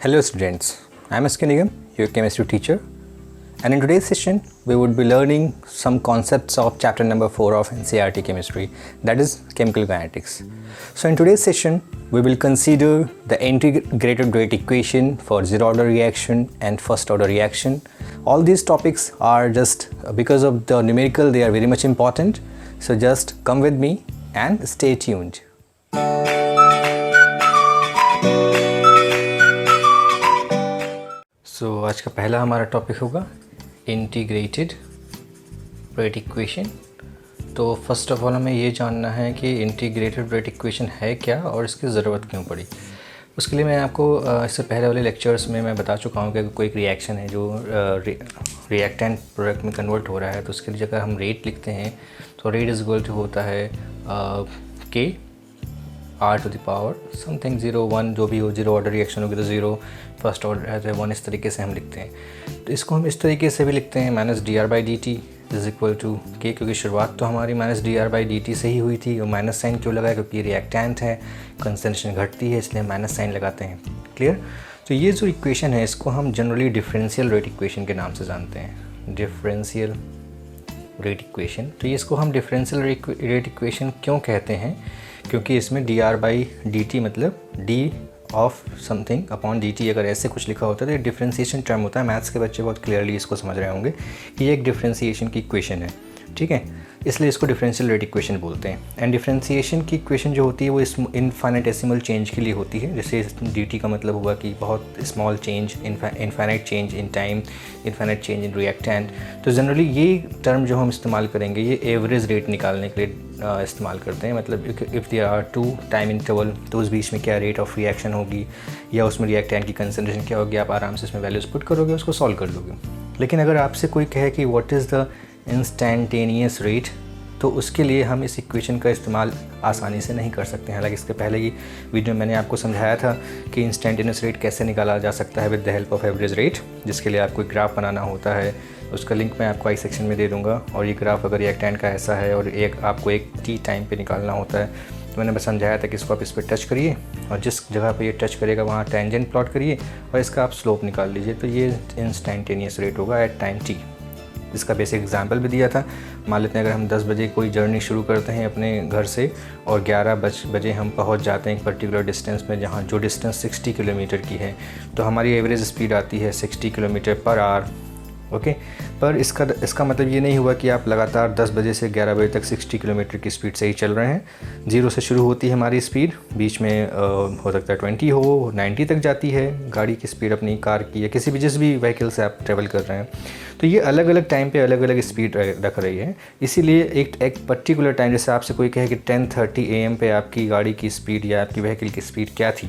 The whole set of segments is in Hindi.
Hello students, I am S.K. Nigam, your chemistry teacher, and in today's session we would be learning some concepts of chapter number 4 of NCERT chemistry, that is chemical kinetics. So in today's session we will consider the integrated rate equation for zero order reaction and first order reaction. All these topics are just because of the numerical, they are very much important, so just come with me and stay tuned. सो आज का पहला हमारा टॉपिक होगा इंटीग्रेटेड रेट इक्वेशन। तो फर्स्ट ऑफ ऑल हमें ये जानना है कि इंटीग्रेटेड रेट इक्वेशन है क्या और इसकी ज़रूरत क्यों पड़ी। उसके लिए मैं आपको इससे पहले वाले लेक्चर्स में मैं बता चुका हूँ कि कोई एक रिएक्शन है जो रिएक्टेंट प्रोडक्ट में कन्वर्ट हो रहा है तो उसके लिए जगह हम रेट लिखते हैं तो रेट इज इक्वल टू होता है k R to the power something 0 1 जो भी हो। जीरो ऑर्डर रिएक्शन होगी तो 0, फर्स्ट ऑर्डर है तो 1, इस तरीके से हम लिखते हैं। तो इसको हम इस तरीके से भी लिखते हैं minus D R by D t is equal to k, क्योंकि शुरुआत तो हमारी minus D R by D t से ही हुई थी। और माइनस साइन क्यों लगाया, क्योंकि रिएक्टेंट है, कंसंट्रेशन घटती है, इसलिए माइनस साइन लगाते हैं। क्लियर। तो ये जो इक्वेशन है इसको हम जनरली डिफरेंशियल रेट इक्वेशन के नाम से जानते हैं, डिफरेंशियल रेट इक्वेशन। तो ये इसको हम डिफरेंशियल रेट इक्वेशन क्यों कहते हैं, क्योंकि इसमें D R by D T मतलब D of something upon D T अगर ऐसे कुछ लिखा होता है तो ये डिफरेंशिएशन टर्म होता है। मैथ्स के बच्चे बहुत क्लियरली इसको समझ रहे होंगे कि ये एक डिफरेंशिएशन की इक्वेशन है, ठीक है, इसलिए इसको डिफरेंशियल रेट इक्वेशन बोलते हैं। एंड डिफरेंशिएशन की इक्वेशन जो होती है वो इनफाइनेटेसिमल चेंज के लिए होती है। जैसे डी टी का मतलब हुआ कि बहुत small change, infinite change in time, infinite change in reactant. तो जनरली ये टर्म जो हम इस्तेमाल करेंगे ये एवरेज रेट निकालने के लिए इस्तेमाल करते हैं। मतलब if there are 2 time interval तो उस बीच में क्या रेट ऑफ रिएक्शन होगी या उसमें रिएक्टेंट की कंसंट्रेशन क्या होगी, आप आराम से इसमें वैल्यूज़ पुट करोगे, उसको सॉल्व कर लोगे। लेकिन अगर आपसे कोई कहे कि what is the instantaneous rate, तो उसके लिए हम इस इक्वेशन का इस्तेमाल आसानी से नहीं कर सकते हैं। हालांकि इसके पहले की वीडियो में मैंने आपको समझाया था कि इंस्टेंटेनियस रेट कैसे निकाला जा सकता है with the help of average rate, जिसके लिए आपको एक ग्राफ बनाना होता है। उसका लिंक मैं आपको आई सेक्शन में दे दूंगा। और ये ग्राफ अगर रिएक्टेंट का ऐसा है और एक आपको एक टी टाइम पे निकालना होता है, तो मैंने बस समझाया था कि इसको आप इस पर टच करिए और जिस जगह पे ये टच करेगा वहाँ टेंजेंट प्लॉट करिए और इसका आप स्लोप निकाल लीजिए। तो ये इंस्टेंटेनियस रेट होगा एट टाइम टी। इसका बेसिक एग्जांपल भी दिया था। मान लेते हैं अगर हम 10 बजे कोई जर्नी शुरू करते हैं अपने घर से और 11 बजे हम पहुंच जाते हैं एक पर्टिकुलर डिस्टेंस में, जहां जो डिस्टेंस 60 किलोमीटर की है, तो हमारी एवरेज स्पीड आती है 60 किलोमीटर पर आवर। ओके, पर इसका मतलब ये नहीं हुआ कि आप लगातार 10 बजे से 11 बजे तक 60 किलोमीटर की स्पीड से ही चल रहे हैं। 0 से शुरू होती है हमारी स्पीड, बीच में हो सकता है 20 हो, 90 तक जाती है गाड़ी की स्पीड, अपनी कार की या किसी भी जिस भी व्हीकल से आप ट्रैवल कर रहे हैं। तो ये अलग अलग टाइम पे अलग अलग स्पीड रख रही है। इसीलिए एक पर्टिकुलर टाइम, जैसे आपसे कोई कहे कि 10:30 AM पे आपकी गाड़ी की स्पीड या आपकी व्हीकल की स्पीड क्या थी,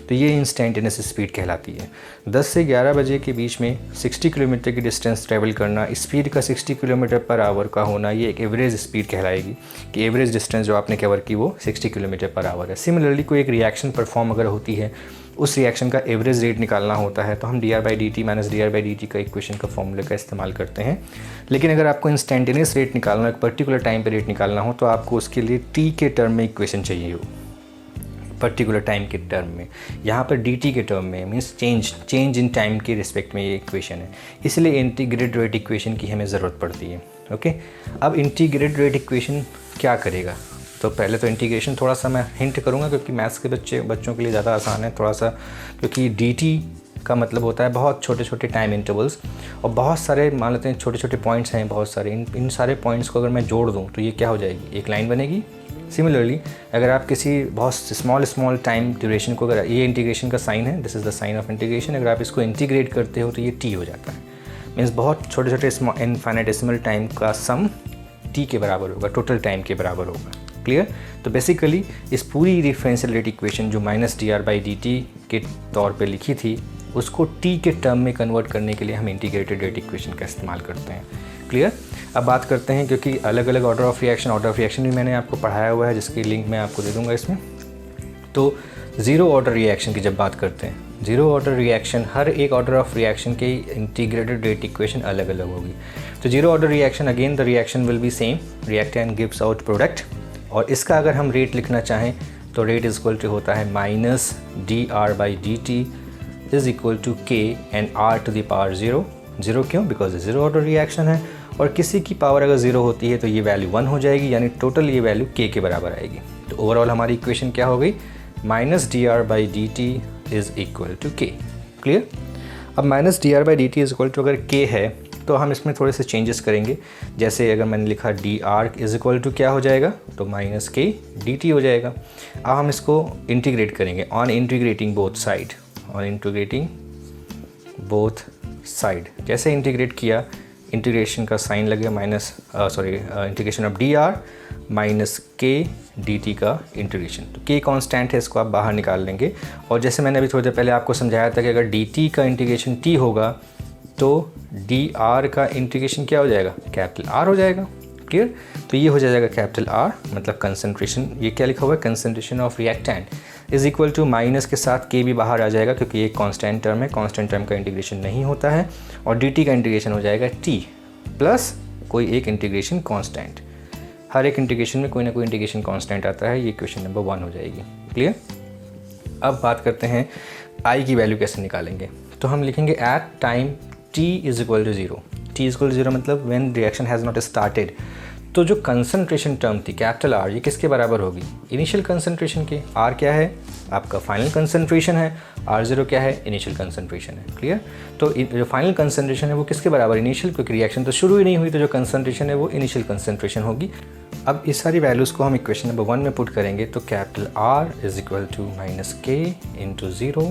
तो ये इंस्टेंटेनियस स्पीड कहलाती है। 10 से 11 बजे के बीच में 60 किलोमीटर की डिस्टेंस ट्रैवल करना, स्पीड का 60 किलोमीटर पर आवर का होना, ये एक एवरेज स्पीड कहलाएगी कि एवरेज डिस्टेंस जो आपने कवर की वो 60 किलोमीटर पर आवर है। सिमिलरली कोई एक रिएक्शन परफॉर्म अगर होती है, उस रिएक्शन का एवरेज रेट निकालना होता है, तो हम D R by D T minus D R by D T का इक्वेशन का फॉर्मूले का इस्तेमाल करते हैं। लेकिन अगर आपको इंस्टेंटेनियस रेट निकालना, एक पर्टिकुलर टाइम पे रेट निकालना हो, तो आपको उसके लिए टी के टर्म में इक्वेशन चाहिए हो, पर्टिकुलर टाइम के टर्म में। यहाँ पर डी टी के टर्म में मीन्स चेंज इन टाइम के रिस्पेक्ट में ये इक्वेशन है, इसलिए इंटीग्रेटेड रेट इक्वेशन की हमें ज़रूरत पड़ती है। ओके, अब इंटीग्रेटेड रेट इक्वेशन क्या करेगा, तो पहले तो इंटीग्रेशन थोड़ा सा मैं हिंट करूँगा क्योंकि मैथ्स के बच्चों के लिए ज़्यादा आसान है थोड़ा सा, क्योंकि डी टी का मतलब होता है बहुत छोटे छोटे टाइम इंटरवल्स और बहुत सारे, मान लेते हैं छोटे छोटे पॉइंट्स हैं बहुत सारे। इन सारे पॉइंट्स को अगर मैं जोड़ दूँ तो ये क्या हो जाएगी, एक लाइन बनेगी। सिमिलरली अगर आप किसी बहुत स्मॉल टाइम ड्यूरेशन को, अगर ये इंटीग्रेशन का साइन है, this is the sign of integration, अगर आप इसको इंटीग्रेट करते हो तो ये टी हो जाता है। मीन्स बहुत छोटे छोटे इनफाइनेटेसिमल टाइम का सम टी के बराबर होगा, टोटल टाइम के बराबर होगा। क्लियर। तो बेसिकली इस पूरी डिफरेंशियल रेट इक्वेशन जो minus D R by D T के तौर पे लिखी थी, उसको टी के टर्म में कन्वर्ट करने के लिए हम इंटीग्रेटेड रेट इक्वेशन का इस्तेमाल करते हैं। क्लियर। अब बात करते हैं, क्योंकि अलग अलग ऑर्डर ऑफ रिएक्शन भी मैंने आपको पढ़ाया हुआ है, जिसकी लिंक मैं आपको दे दूँगा इसमें। तो ज़ीरो ऑर्डर रिएक्शन की जब बात करते हैं, ज़ीरो ऑर्डर रिएक्शन, हर एक ऑर्डर ऑफ रिएक्शन की इंटीग्रेटेड रेट इक्वेशन अलग अलग होगी। तो zero order reaction, again the reaction will be same, reactant gives out product, और इसका अगर हम रेट लिखना चाहें तो रेट इज इक्वल टू होता है minus D R by D T is equal to K and R to the power 0। 0 क्यों? बिकॉज ज़ीरो ऑर्डर रिएक्शन है और किसी की पावर अगर 0 होती है तो ये वैल्यू 1 हो जाएगी, यानी टोटल ये वैल्यू के बराबर आएगी। तो ओवरऑल हमारी इक्वेशन क्या हो गई? Minus D R by D T is equal to k. Clear? अब minus D R by D T is equal to अगर के है तो हम इसमें थोड़े से चेंजेस करेंगे। जैसे अगर मैंने लिखा d R is equal to क्या हो जाएगा, तो माइनस के डी टी हो जाएगा। अब हम इसको इंटीग्रेट करेंगे on integrating both side, on integrating both side. जैसे इंटीग्रेट किया, इंटीग्रेशन का साइन लग गया minus integration of D R minus के डी टी का इंटीग्रेशन। तो के कांस्टेंट है, इसको आप बाहर निकाल लेंगे। और जैसे मैंने अभी थोड़ी देर पहले आपको समझाया था कि अगर डी टी का इंटीग्रेशन टी होगा तो डी आर का इंटीग्रेशन क्या हो जाएगा? कैपिटल आर हो जाएगा। क्लियर? तो ये हो जाएगा कैपिटल आर, मतलब कंसंट्रेशन, ये क्या लिखा हुआ है? Concentration of reactant is equal to minus के साथ के भी बाहर आ जाएगा क्योंकि ये कांस्टेंट टर्म है, कांस्टेंट टर्म का इंटीग्रेशन नहीं होता है। और डी टी का इंटीग्रेशन हो जाएगा टी प्लस कोई एक इंटीग्रेशन कांस्टेंट। हर एक इंटीग्रेशन में कोई ना कोई इंटीग्रेशन कांस्टेंट आता है। ये इक्वेशन नंबर 1 हो जाएगी। क्लियर? अब बात करते हैं आई की वैल्यू कैसे निकालेंगे। तो हम लिखेंगे at time t is equal to 0। t is equal to 0 मतलब when reaction has not started. तो जो कंसंट्रेशन टर्म थी कैपिटल आर, ये किसके बराबर होगी? इनिशियल कंसंट्रेशन के। आर क्या है? आपका फाइनल कंसंट्रेशन है। R0 क्या है? इनिशियल कंसंट्रेशन है। क्लियर? तो जो फाइनल कंसंट्रेशन है वो किसके बराबर? इनिशियल, क्योंकि रिएक्शन तो शुरू ही नहीं हुई, तो जो कंसंट्रेशन है वो इनिशियल कंसंट्रेशन होगी। अब इस सारी वैल्यूज़ को हम इक्वेशन नंबर 1 में पुट करेंगे तो capital R is equal to minus के इंटू 0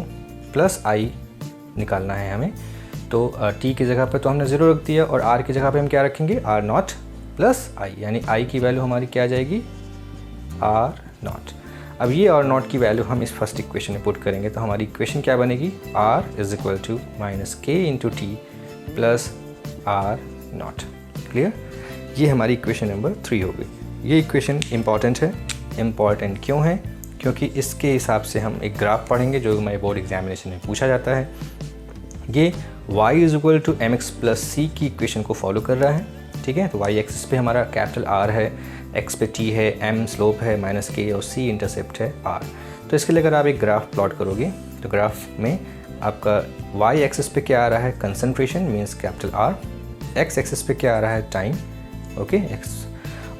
प्लस आई निकालना है हमें। तो t की जगह पर तो हमने 0 रख दिया और r की जगह पे हम क्या रखेंगे? R नॉट प्लस आई, यानी i की वैल्यू हमारी क्या आ जाएगी? R not. अब ये R नॉट की वैल्यू हम इस फर्स्ट इक्वेशन में पुट करेंगे तो हमारी इक्वेशन क्या बनेगी? R is equal to minus के into T plus R nought. Clear? ये हमारी इक्वेशन नंबर 3 हो गई। ये इक्वेशन इंपॉर्टेंट है। इम्पॉर्टेंट क्यों है? क्योंकि इसके हिसाब से हम एक ग्राफ पढ़ेंगे जो हमारे बोर्ड एग्जामिनेशन में पूछा जाता है। ये y is equal to M X plus C की इक्वेशन को फॉलो कर रहा है। ठीक है? तो y एक्सिस पे हमारा कैपिटल R है, x पे t है, m स्लोप है, माइनस के और c इंटरसेप्ट है r। तो इसके लिए अगर आप एक ग्राफ प्लॉट करोगे तो ग्राफ में आपका y एक्सिस पे क्या आ रहा है? Concentration means capital R। x axis पे क्या आ रहा है? टाइम। Okay, x।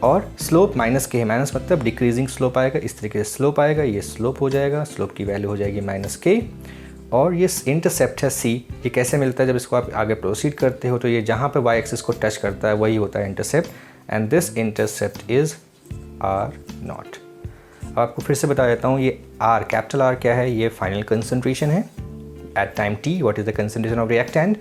और स्लोप माइनस के है, माइनस मतलब डिक्रीजिंग स्लोप आएगा, इस तरीके से स्लोप आएगा, ये स्लोप हो जाएगा, स्लोप की वैल्यू हो जाएगी माइनस के। और ये इंटरसेप्ट है c। ये कैसे मिलता है? जब इसको आप आगे प्रोसीड करते हो तो ये जहाँ पे y एक्सिस को टच करता है वही होता है intercept, and this intercept is r not. अब आपको फिर से बता देता हूँ, ये r कैपिटल R क्या है? ये फाइनल कंसंट्रेशन है at time t। What is the concentration of reactant?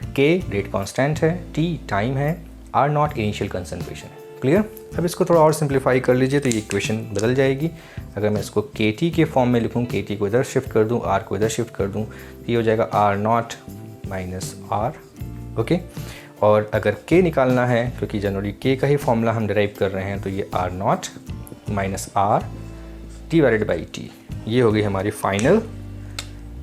k rate constant है, t टाइम है, r नॉट इनिशियल कंसंट्रेशन है। क्लियर? अब इसको थोड़ा और सिंप्लीफाई कर लीजिए तो ये इक्वेशन बदल जाएगी। अगर मैं इसको KT के फॉर्म में लिखूँ, KT को इधर शिफ्ट कर दूँ, R को इधर शिफ्ट कर दूँ, तो ये हो जाएगा R not minus R। Okay, और अगर K निकालना है, क्योंकि जनरली K का ही फॉर्मूला हम डिराइव कर रहे हैं, तो ये R not minus R divided by T। ये होगी हमारी final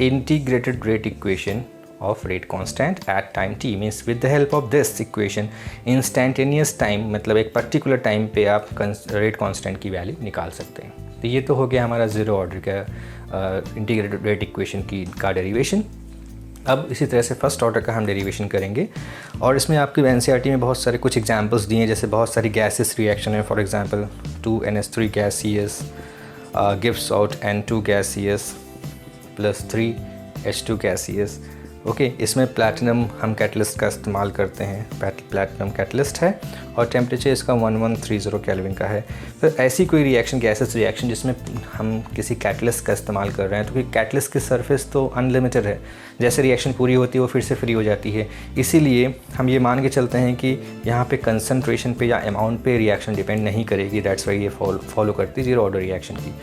integrated rate equation of rate constant at time t। means with the help of this equation instantaneous time, मतलब एक पर्टिकुलर टाइम पे आप रेट कांस्टेंट की वैल्यू निकाल सकते हैं। तो ये तो हो गया हमारा ज़ीरो ऑर्डर का इंटीग्रेटेड रेट इक्वेशन का डेरिवेशन। अब इसी तरह से फर्स्ट ऑर्डर का हम डेरिवेशन करेंगे और इसमें आपकी NCERT में बहुत सारे कुछ एग्जांपल्स दिए हैं, जैसे बहुत सारी गैसेस रिएक्शन है। For example 2NH3 gaseous gives out N2 gaseous plus 3H2 gaseous। Okay, इसमें प्लैटिनम हम कैटलिस्ट का इस्तेमाल करते हैं, प्लैटिनम कैटलिस्ट है और टेम्परेचर इसका 1130 केल्विन का है। तो ऐसी कोई रिएक्शन, गैसेस रिएक्शन जिसमें हम किसी कैटलिस्ट का इस्तेमाल कर रहे हैं, तो क्योंकि कैटलिस्ट की सरफेस तो अनलिमिटेड है, जैसे रिएक्शन पूरी होती है वो फिर से फ्री हो जाती है। इसीलिए हम ये मान के चलते हैं कि यहाँ पे कंसंट्रेशन पे या अमाउंट पे रिएक्शन डिपेंड नहीं करेगी। दैट्स वाई ये फॉलो करती है ज़ीरो ऑर्डर रिएक्शन की।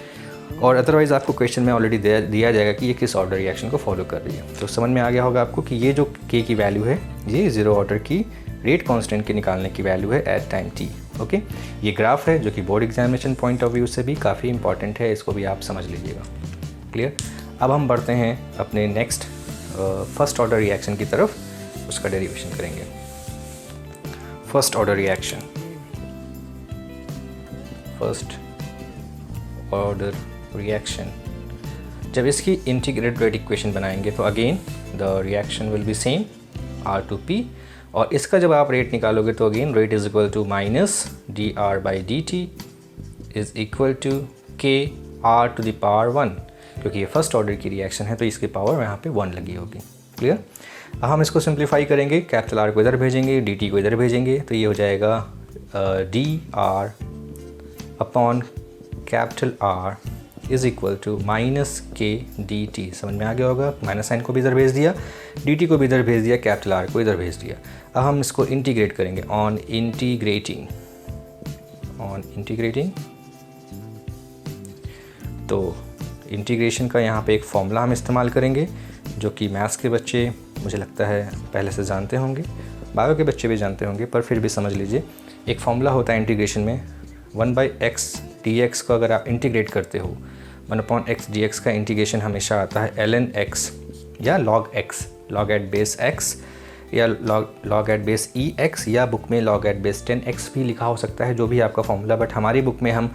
और अदरवाइज़ आपको क्वेश्चन में ऑलरेडी दिया जाएगा कि ये किस ऑर्डर रिएक्शन को फॉलो कर रही है। तो समझ में आ गया होगा आपको कि ये जो K की वैल्यू है ये ज़ीरो ऑर्डर की रेट कांस्टेंट के निकालने की वैल्यू है एट टाइम t। ओके, ये ग्राफ है जो कि board examination point of view से भी काफ़ी इंपॉर्टेंट है, इसको भी आप समझ लीजिएगा। क्लियर? अब हम बढ़ते हैं अपने नेक्स्ट फर्स्ट ऑर्डर रिएक्शन की तरफ, उसका डेरिवेशन करेंगे। First order reaction, first order reaction जब इसकी इंटीग्रेटेड रेट इक्वेशन बनाएंगे तो again the reaction will be same R2P, और इसका जब आप रेट निकालोगे तो again rate is equal to minus dR/dt is equal to KR⁻1, क्योंकि ये फर्स्ट ऑर्डर की रिएक्शन है तो इसकी पावर यहाँ पे 1 लगी होगी। क्लियर। अब हम इसको सिंप्लीफाई करेंगे, कैपिटल R को इधर भेजेंगे, dt को इधर भेजेंगे, तो ये हो जाएगा dR upon capital R is equal to minus KDT। समझ में आ गया होगा। माइनस साइन को भी इधर भेज दिया, dt को भी इधर भेज दिया, कैपिटल R को इधर भेज दिया। अब हम इसको इंटीग्रेट करेंगे। ऑन इंटीग्रेटिंग तो इंटीग्रेशन का यहाँ पे एक फॉर्मूला हम इस्तेमाल करेंगे जो कि मैथ्स के बच्चे मुझे लगता है पहले से जानते होंगे, बायो के बच्चे भी जानते होंगे, पर फिर भी समझ लीजिए। एक फॉर्मूला होता है इंटीग्रेशन में, 1/x dx को अगर आप इंटीग्रेट करते हो, 1/x dx का इंटीग्रेशन हमेशा आता है ln x या log x, log at base x या log at base ex, या बुक में log at base 10x भी लिखा हो सकता है, जो भी आपका फॉर्मूला। बट हमारी बुक में हम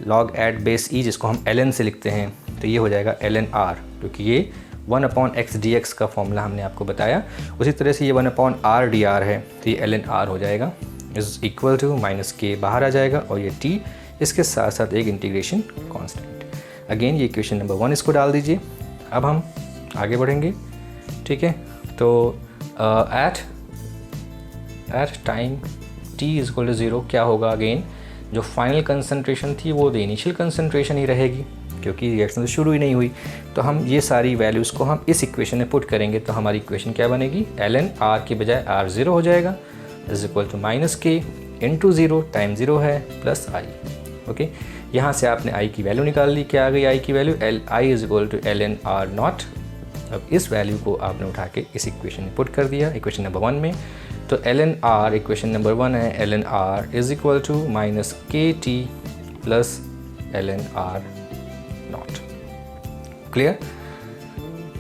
log at base e, जिसको हम ln से लिखते हैं, तो ये हो जाएगा ln r, क्योंकि ये 1/x dx का फॉर्मूला हमने आपको बताया। उसी तरह से ये 1/r dr है, तो ये ln r हो जाएगा is equal to minus k बाहर आ जाएगा, और ये t इसके साथ साथ एक इंटीग्रेशन कांस्टेंट। अगेन ये इक्वेशन नंबर 1 इसको डाल दीजिए। अब हम आगे बढ़ेंगे, ठीक है। तो at time t is equal to 0 क्या होगा, अगेन जो फाइनल कंसंट्रेशन थी वो द इनिशियल कंसंट्रेशन ही रहेगी, क्योंकि रिएक्शन तो शुरू ही नहीं हुई। तो हम ये सारी वैल्यूज़ को हम इस इक्वेशन में पुट करेंगे, तो हमारी इक्वेशन क्या बनेगी, ln r की बजाय r0 हो जाएगा is equal to minus k into 0 time 0 है प्लस i। ओके, यहाँ से आपने i की वैल्यू निकाल ली। क्या आ गई i की value, i is equal to ln r0। अब इस वैल्यू को आपने उठा के इस इक्वेशन में पुट कर दिया, इक्वेशन नंबर 1 में। तो ln r इक्वेशन नंबर 1 है, ln r is equal to minus kt plus ln r0। Clear.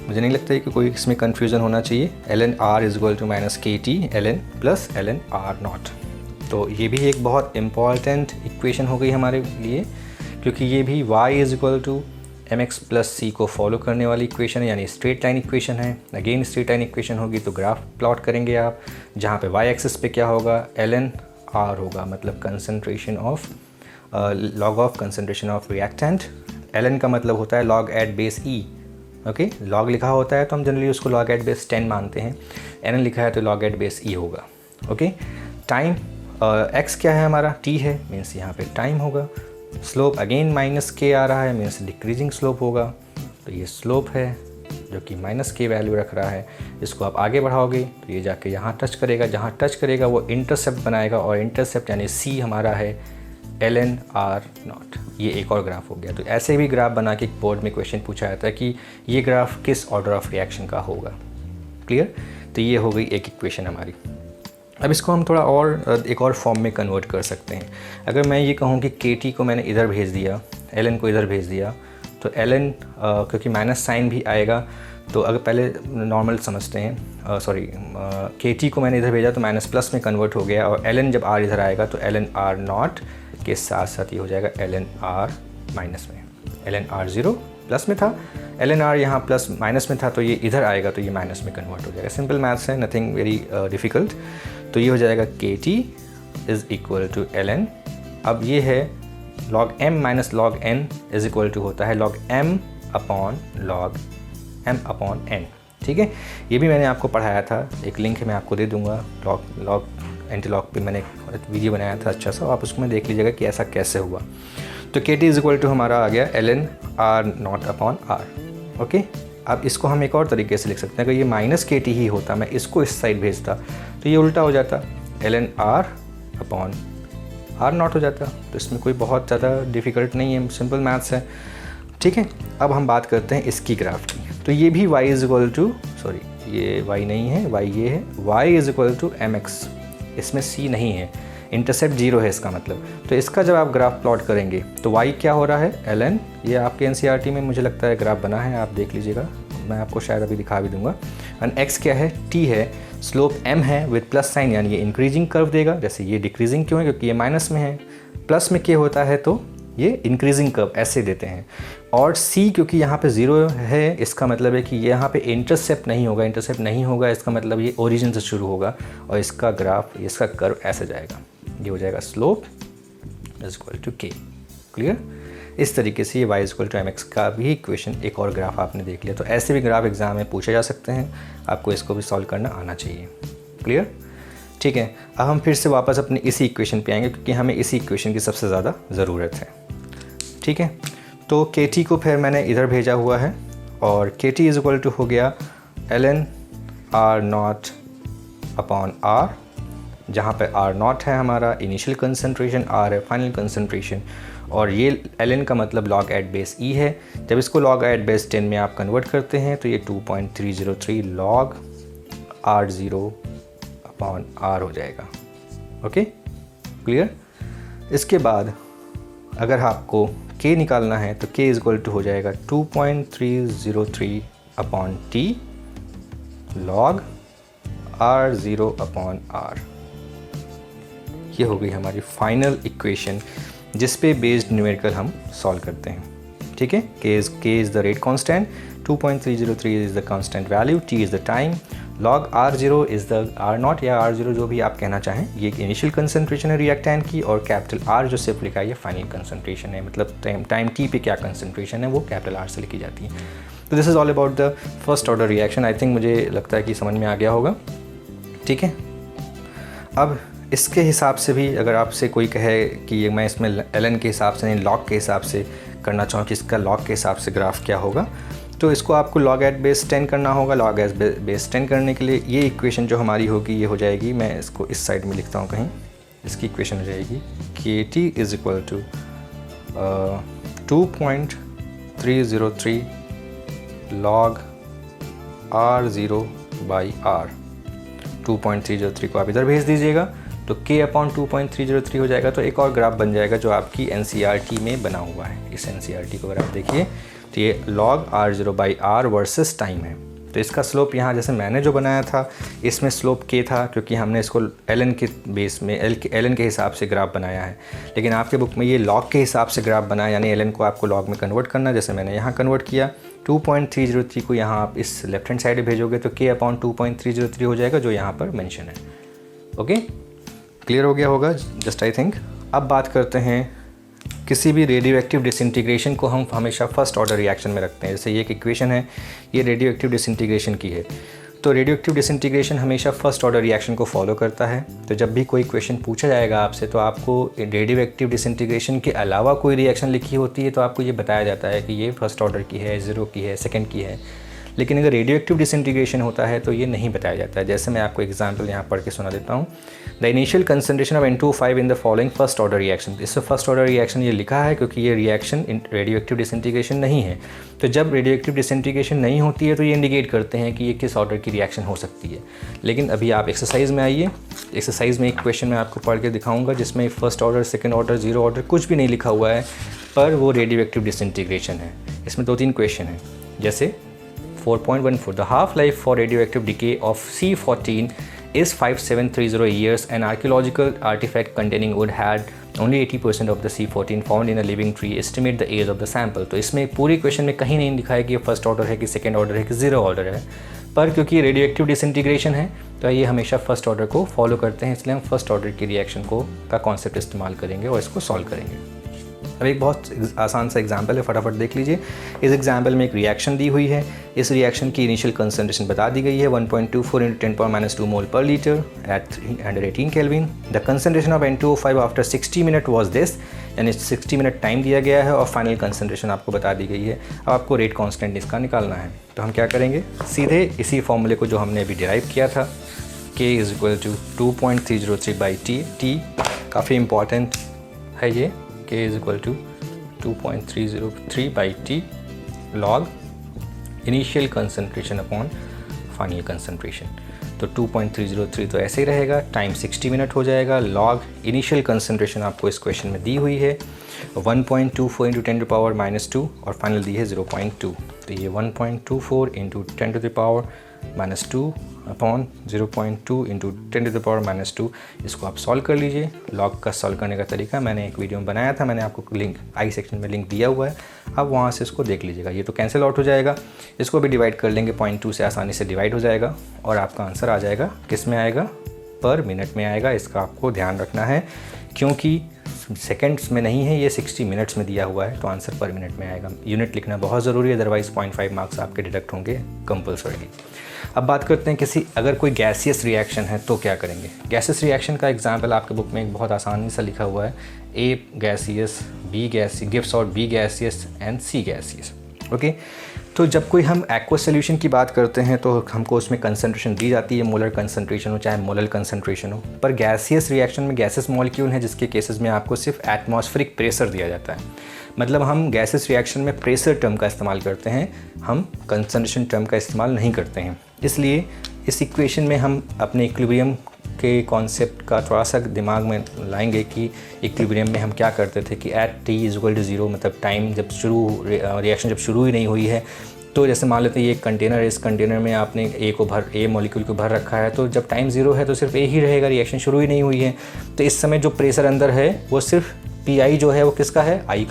मुझे नहीं लगता है कि कोई इसमें कन्फ्यूज़न होना चाहिए। ln r is equal to minus kt ln plus ln r0। तो ये भी एक बहुत इम्पॉर्टेंट इक्वेशन हो गई हमारे लिए, क्योंकि ये भी y is equal to mx plus c को फॉलो करने वाली इक्वेशन है, यानी स्ट्रेट लाइन इक्वेशन है। अगेन स्ट्रेट लाइन इक्वेशन होगी तो ग्राफ प्लॉट करेंगे आप, जहाँ पे y एक्सिस पे क्या होगा, ln r होगा, मतलब concentration of log of concentration of reactant. ln का मतलब होता है log at base e। Okay, log लिखा होता है तो हम जनरली उसको log at base 10 मानते हैं, ln लिखा है तो log at base e होगा। ओके, टाइम x क्या है हमारा, t है, मीन्स यहाँ पे टाइम होगा। स्लोप अगेन माइनस k आ रहा है, मीन्स डिक्रीजिंग स्लोप होगा, तो ये स्लोप है जो कि माइनस k वैल्यू रख रहा है। इसको आप आगे बढ़ाओगे तो ये जाके यहाँ टच करेगा, जहाँ टच करेगा वो इंटरसेप्ट बनाएगा, और इंटरसेप्ट यानी c हमारा है ln r0। ये एक और ग्राफ हो गया। तो ऐसे भी ग्राफ बना के बोर्ड में क्वेश्चन पूछा जाता है कि ये ग्राफ किस ऑर्डर ऑफ रिएक्शन का होगा। क्लियर। तो ये हो गई एक इक्वेशन हमारी। अब इसको हम थोड़ा और एक और फॉर्म में कन्वर्ट कर सकते हैं। अगर मैं ये कहूँ कि kt को मैंने इधर भेज दिया, ln को इधर भेज दिया, तो ln क्योंकि माइनस साइन भी आएगा, तो अगर पहले नॉर्मल समझते हैं, सॉरी kt को मैंने इधर भेजा तो माइनस प्लस में कन्वर्ट हो गया, और ln जब r इधर आएगा तो ln r0 के साथ साथ ये हो जाएगा ln r माइनस में। ln r0 प्लस में था, ln r यहाँ प्लस माइनस में था, तो ये इधर आएगा तो ये माइनस में कन्वर्ट हो जाएगा। सिंपल मैथ्स है, नथिंग वेरी डिफ़िकल्ट। तो ये हो जाएगा kt is equal to ln। अब ये है log m minus log n is equal to होता है log m अपॉन n। ठीक है, ये भी मैंने आपको पढ़ाया था, एक लिंक मैं आपको दे दूंगा। log एंटी लॉग पे मैंने एक वीडियो बनाया था अच्छा सा, आप उसमें देख लीजिएगा कि ऐसा कैसे हुआ। तो kt इज़ इक्वल टू हमारा आ गया ln r0 upon r। Okay, अब इसको हम एक और तरीके से लिख सकते हैं। अगर ये माइनस kt ही होता, मैं इसको इस साइड भेजता, तो ये उल्टा हो जाता, ln r अपॉन r0 हो जाता। तो इसमें कोई बहुत ज़्यादा डिफ़िकल्ट नहीं है, सिंपल मैथ्स है। ठीक है, अब हम बात करते हैं इसकी ग्राफ की। तो ये भी y is equal to, sorry ये y नहीं है, y ये है, y is equal to mx। इसमें c नहीं है, इंटरसेप्ट 0 है इसका मतलब। तो इसका जब आप ग्राफ प्लॉट करेंगे तो y क्या हो रहा है, ln, ये आपके NCERT में मुझे लगता है ग्राफ बना है, आप देख लीजिएगा, मैं आपको शायद अभी दिखा भी दूंगा। एंड x क्या है, t है, स्लोप m है विद प्लस साइन, यानी ये इंक्रीजिंग कर्व देगा। जैसे ये डिक्रीजिंग क्यों है, क्योंकि ये माइनस में है, प्लस में k होता है तो ये इंक्रीजिंग कर्व ऐसे देते हैं। और C क्योंकि यहाँ पे 0 है, इसका मतलब है कि यहाँ पे इंटरसेप्ट नहीं होगा, इसका मतलब ये ओरिजिन से शुरू होगा और इसका ग्राफ, इसका कर्व ऐसे जाएगा, ये हो जाएगा slope is equal to K। Clear? इस तरीके से ये y is equal to mx का भी इक्वेशन, एक और ग्राफ आपने देख लिया। तो ऐसे भी ग्राफ एग्जाम में पूछे जा सकते हैं, आपको इसको भी सॉल्व करना आना चाहिए। क्लियर? ठीक है, अब हम फिर से वापस अपने इसी इक्वेशन पे आएंगे क्योंकि हमें इसी इक्वेशन की सबसे ज़्यादा ज़रूरत है। ठीक है, तो KT को फिर मैंने इधर भेजा हुआ है और KT इज इक्वल टू हो गया ln R0 अपॉन R, जहाँ पे R0 है हमारा इनिशियल कंसंट्रेशन, R है फाइनल कंसंट्रेशन, और ये ln का मतलब log एट बेस E है। जब इसको log एट बेस 10 में आप कन्वर्ट करते हैं तो ये 2.303 log R0 अपॉन R हो जाएगा। Okay, clear? इसके बाद अगर आपको K निकालना है तो K इज इक्वल टू हो जाएगा 2.303 upon T log R0 upon R। ये हो गई हमारी फाइनल इक्वेशन जिस पे बेस्ड न्यूमेरिकल हम सॉल्व करते हैं। ठीक है, K is the rate constant, 2.303 is the constant value, T is the time, log R0 is the R0 या R0 जो भी आप कहना चाहें, ये एक इनिशियल कंसंट्रेशन है रिएक्टेंट की, और कैपिटल R जो सिर्फ लिखा है ये फाइनल कंसंट्रेशन है, मतलब टाइम T पे क्या कंसंट्रेशन है वो कैपिटल R से लिखी जाती है। तो this is all about the first order reaction. I think मुझे लगता है कि समझ में आ गया होगा। ठीक है, अब इसके हिसाब से भी अगर आपसे कोई कहे कि मैं इसमें ln के हिसाब से नहीं log के हिसाब से करना चाहूँ कि इसका log के हिसाब से ग्राफ क्या होगा, तो इसको आपको log एट बेस 10 करना होगा। log एट बेस 10 करने के लिए ये इक्वेशन जो हमारी होगी ये हो जाएगी, मैं इसको इस साइड में लिखता हूँ कहीं, इसकी इक्वेशन हो जाएगी KT is equal to 2.303 log R0 by R। 2.303 को आप इधर भेज दीजिएगा तो K अपॉन 2.303 हो जाएगा। तो एक और ग्राफ बन जाएगा जो आपकी NCERT में बना हुआ है। इस NCERT को अगर आप देखिए तो ये log R0 by R versus time है। तो इसका स्लोप यहाँ जैसे मैंने जो बनाया था इसमें स्लोप K था क्योंकि हमने इसको ln के बेस में ln के हिसाब से ग्राफ बनाया है, लेकिन आपके बुक में ये log के हिसाब से ग्राफ बनाया, यानी ln को आपको log में कन्वर्ट करना, जैसे मैंने यहाँ कन्वर्ट किया। 2.303 को यहाँ आप इस लेफ्ट हैंड साइड भेजोगे तो K अपॉन 2.303 हो जाएगा जो यहाँ पर मेंशन है। ओके, क्लियर हो गया होगा जस्ट आई थिंक। अब बात करते हैं, किसी भी रेडियो एक्टिव डिसइंटीग्रेशन को हम हमेशा फर्स्ट ऑर्डर रिएक्शन में रखते हैं। जैसे ये एक इक्वेशन है, ये रेडियो एक्टिव डिसइंटीग्रेशन की है, तो रेडियो एक्टिव डिसइंटीग्रेशन हमेशा फर्स्ट ऑर्डर रिएक्शन को फॉलो करता है। तो जब भी कोई क्वेश्चन पूछा जाएगा आपसे तो आपको रेडियो एक्टिव डिसइंटीग्रेशन के अलावा कोई रिएक्शन लिखी होती है तो आपको ये बताया जाता है कि ये फर्स्ट ऑर्डर की है, ज़ीरो की है, सेकेंड की है। लेकिन अगर रेडियो एक्टिव डिसइंटीग्रेशन होता है तो ये नहीं बताया जाता है। जैसे मैं आपको एग्जांपल यहाँ पढ़ के सुना देता हूँ। The initial concentration of N2O5 in the following first order reaction. इससे फर्स्ट ऑर्डर रिएक्शन ये लिखा है क्योंकि ये रिएक्शन रेडियो एक्टिव डिसइंटीग्रेशन नहीं है। तो जब रेडियो एक्टिव डिसइंटीग्रेशन नहीं होती है तो ये इंडिकेट करते हैं कि ये किस ऑर्डर की रिएक्शन हो सकती है। लेकिन अभी आप एक्सरसाइज में आइए, एक्सरसाइज में एक क्वेश्चन मैं आपको पढ़ के दिखाऊंगा जिसमें first order, second order, zero order कुछ भी नहीं लिखा हुआ है, पर वो रेडियो एक्टिव डिसइंटीग्रेशन है। इसमें 2-3 क्वेश्चन हैं, जैसे 4.14 The half-life for radioactive decay of C14 is 5730 years. An archaeological artifact containing wood had only 80% of the C14 found in a living tree. Estimate the age of the sample. तो इसमें पूरी क्वेश्चन में कहीं नहीं लिखा है कि ये फर्स्ट ऑर्डर है कि सेकेंड ऑर्डर है कि ज़ीरो ऑर्डर है, पर क्योंकि रेडियो एक्टिव डिसइंटीग्रेशन है तो ये हमेशा फर्स्ट ऑर्डर को फॉलो करते हैं, इसलिए हम फर्स्ट ऑर्डर की रिएक्शन का कॉन्सेप्ट इस्तेमाल करेंगे और इसको सॉल्व करेंगे। अब एक बहुत आसान सा एग्जाम्पल है, फटाफट देख लीजिए। इस एग्जाम्पल में एक रिएक्शन दी हुई है, इस रिएक्शन की इनिशियल कंसंट्रेशन बता दी गई है 1.24 × 10⁻² मोल पर litre at 318 kelvin. The concentration of N2O5 after 60 minute was this, यानी 60 मिनट टाइम दिया गया है और फाइनल कंसंट्रेशन आपको बता दी गई है। अब आपको रेट कांस्टेंट इसका निकालना है, तो हम क्या करेंगे, सीधे इसी फॉर्मूले को जो हमने अभी डिराइव किया था, K is equal to 2.303/T। T काफ़ी इंपॉर्टेंट है ये, K is equal to 2.303/T log initial concentration upon final concentration. तो 2.303 तो ऐसे ही रहेगा, टाइम 60 मिनट हो जाएगा, log इनिशियल कंसंट्रेशन आपको इस क्वेश्चन में दी हुई है 1.24 × 10⁻² और फाइनल दी है 0.2। तो ये 1.24 × 10⁻² अपॉन 0.2 इंटू 10⁻⁻²। इसको आप सॉल्व कर लीजिए। लॉग का सॉल्व करने का तरीका मैंने एक वीडियो में बनाया था, मैंने आपको लिंक आई सेक्शन में लिंक दिया हुआ है, आप वहाँ से इसको देख लीजिएगा। ये तो कैंसिल आउट हो जाएगा, इसको भी डिवाइड कर लेंगे, 0.2 से आसानी से डिवाइड हो जाएगा और आपका आंसर आ जाएगा, किस में आएगा, पर मिनट में आएगा। इसका आपको ध्यान रखना है क्योंकि सेकंड्स में नहीं है, ये 60 मिनट्स में दिया हुआ है, तो आंसर पर मिनट में आएगा। यूनिट लिखना बहुत ज़रूरी है, अदरवाइज़ 0.5 मार्क्स आपके डिडक्ट होंगे कंपल्सरी। अब बात करते हैं अगर कोई गैसियस रिएक्शन है तो क्या करेंगे। गैसियस रिएक्शन का एग्जांपल आपके बुक में एक बहुत आसानी से लिखा हुआ है, A gaseous, B gaseous, gives out B gaseous and C gaseous. Okay, तो जब कोई हम एक्वस सोल्यूशन की बात करते हैं तो हमको उसमें कंसंट्रेशन दी जाती है, मोलर कंसंट्रेशन हो चाहे मोलर कंसंट्रेशन हो। पर गैसियस रिएक्शन में गैसेस मॉलिक्यूल हैं जिसके केसेस में आपको सिर्फ एटमॉस्फेरिक प्रेशर दिया जाता है। मतलब हम गैसेस रिएक्शन में प्रेशर टर्म का इस्तेमाल करते हैं, हम कंसंट्रेशन टर्म का इस्तेमाल नहीं करते हैं। इसलिए इस इक्वेशन में हम अपने इक्विलिब्रियम के कॉन्सेप्ट का थोड़ा सा दिमाग में लाएंगे कि इक्विलिब्रियम में हम क्या करते थे कि एट t = 0, मतलब टाइम जब रिएक्शन जब शुरू ही नहीं हुई है, तो जैसे मान लेते हैं ये एक कंटेनर है, इस कंटेनर में आपने ए मॉलिक्यूल को भर रखा है, तो जब टाइम 0 है तो सिर्फ ए ही रहेगा, रिएक्शन शुरू ही नहीं हुई है। तो इस समय जो प्रेशर अंदर है वो सिर्फ Pi जो है वो किसका है, ए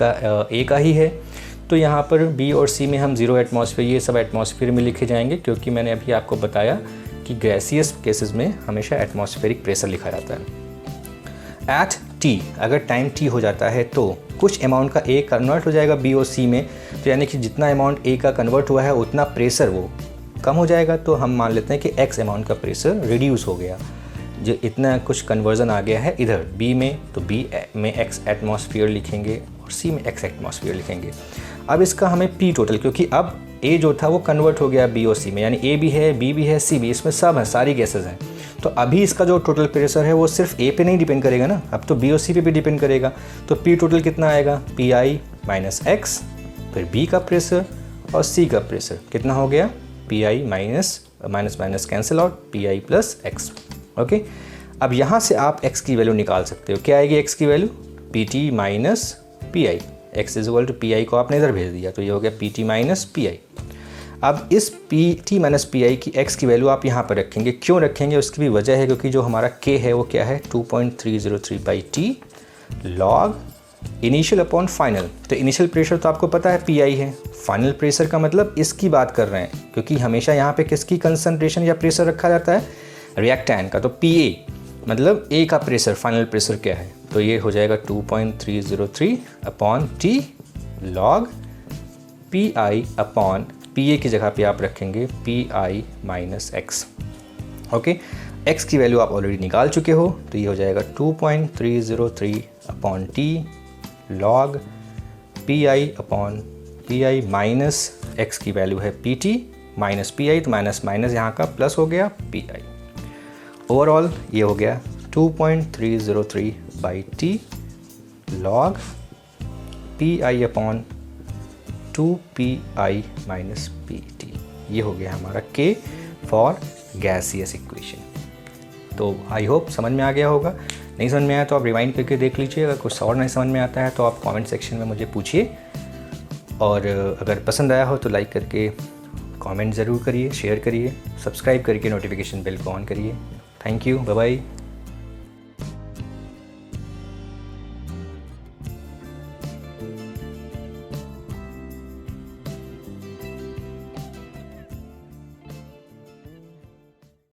का ही है। तो यहाँ पर बी और सी में हम 0 एटमॉस्फेयर, ये सब एटमॉस्फेयर में लिखे जाएंगे क्योंकि मैंने अभी आपको बताया कि गैसियस केसेस में हमेशा एटमॉस्फेरिक प्रेशर लिखा जाता है। एट टी, अगर टाइम टी हो जाता है तो कुछ अमाउंट का ए कन्वर्ट हो जाएगा बी और सी में, तो यानी कि जितना अमाउंट ए का कन्वर्ट हुआ है उतना प्रेशर वो कम हो जाएगा। तो हम मान लेते हैं कि एक्स अमाउंट का प्रेशर रिड्यूस हो गया, जो इतना कुछ कन्वर्जन आ गया है इधर बी में, तो बी में एक्स एटमॉस्फेयर लिखेंगे और सी में एक्स एटमॉस्फेयर लिखेंगे। अब इसका हमें पी टोटल, क्योंकि अब ए जो था वो कन्वर्ट हो गया बी और सी में, यानी ए भी है, बी भी है, सी भी, इसमें सब है, सारी गैसेज हैं। तो अभी इसका जो टोटल प्रेशर है वो सिर्फ ए पे नहीं डिपेंड करेगा ना, अब तो बी और सी पे भी डिपेंड करेगा। तो पी टोटल कितना आएगा, Pi - x, फिर बी का प्रेशर और सी का प्रेशर कितना हो गया, Pi minus cancel out, Pi + x। Okay, अब यहाँ से आप x की वैल्यू निकाल सकते हो। क्या आएगी x की value, Pt - Pi। x = Pi को आपने इधर भेज दिया, तो ये हो गया Pt - Pi। अब इस Pt - Pi की x की वैल्यू आप यहाँ पर रखेंगे। क्यों रखेंगे, उसकी भी वजह है, क्योंकि जो हमारा k है वो क्या है, 2.303/t log initial upon final. तो इनिशियल प्रेशर तो आपको पता है Pi है, फाइनल प्रेशर का मतलब इसकी बात कर रहे हैं, क्योंकि हमेशा यहाँ पे किसकी कंसंट्रेशन या प्रेशर रखा जाता है, रिएक्टेंट का। तो Pa मतलब A का प्रेशर, फाइनल प्रेशर क्या है, तो ये हो जाएगा 2.303/t log Pi upon Pa की जगह पे आप रखेंगे Pi - x। ओके, x की वैल्यू आप ऑलरेडी निकाल चुके हो, तो ये हो जाएगा 2.303/t log Pi minus x की वैल्यू है Pt माइनस Pi, तो माइनस माइनस यहाँ का प्लस हो गया Pi। ओवरऑल ये हो गया 2.303/t log Pi/2 Pi - Pt। ये हो गया हमारा K फॉर गैसियस इक्वेशन। तो आई होप समझ में आ गया होगा। नहीं समझ में आया तो आप रिवाइंड करके देख लीजिए। अगर कुछ और नहीं समझ में आता है तो आप कमेंट सेक्शन में मुझे पूछिए, और अगर पसंद आया हो तो लाइक करके कमेंट ज़रूर करिए, शेयर करिए, सब्सक्राइब करके नोटिफिकेशन बेल को ऑन करिए। Thank you, bye bye.